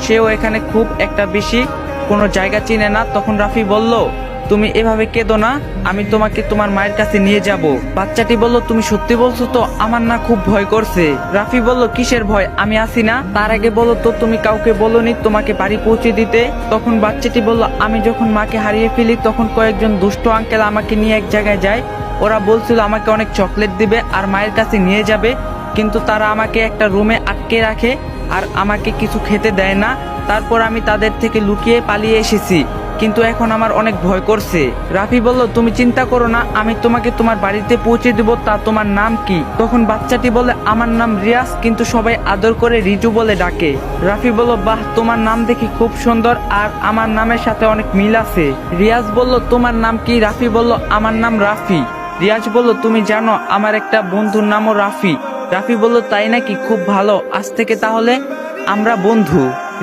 সেও এখানে খুব একটা বেশি কোনো জায়গা চিনে না। তখন রাফি বলল, তুমি এভাবে কেঁদো না, আমি তোমাকে তোমার মায়ের কাছে নিয়ে যাব। বাচ্চাটি বলল, তুমি সত্যি বলছো তো? আমার না খুব ভয় করছে। রাফি বলল, কিসের ভয়, আমি আছি না। তার আগে বলো তো, তুমি কাউকে বলোনি তোমাকে বাড়ি পৌঁছে দিতে? তখন বাচ্চাটি বলল, আমি যখন মাকে হারিয়ে ফেলি তখন কয়েকজন দুষ্ট আঙ্কেল আমাকে নিয়ে এক জায়গায় যায়। ওরা বলছিল আমাকে অনেক চকলেট দিবে আর মায়ের কাছে নিয়ে যাবে, কিন্তু তারা আমাকে একটা রুমে আটকে রাখে আর আমাকে কিছু খেতে দেয় না। তারপর আমি তাদের থেকে লুকিয়ে পালিয়ে এসেছি, কিন্তু এখন আমার অনেক ভয় করছে। রাফি বলল, তুমি চিন্তা করো না, আমি তোমাকে তোমার বাড়িতে পৌঁছে দেব। তা তোমার নাম কি? তখন বাচ্চাটি বলে, আমার নাম রিয়াজ, কিন্তু সবাই আদর করে রিজু বলে ডাকে। রাফি বলল, বাহ, তোমার নাম দেখি খুব সুন্দর আর আমার নামের সাথে অনেক মিল আছে। রিয়াজ বলল, তোমার নাম কি? রাফি বলল, আমার নাম রাফি। রিয়াজ বলল, তুমি জানো আমার একটা বন্ধুর নামও রাফি। রাফি বলল, তাই নাকি? খুব ভালো, আজ থেকে তাহলে আমরা বন্ধু।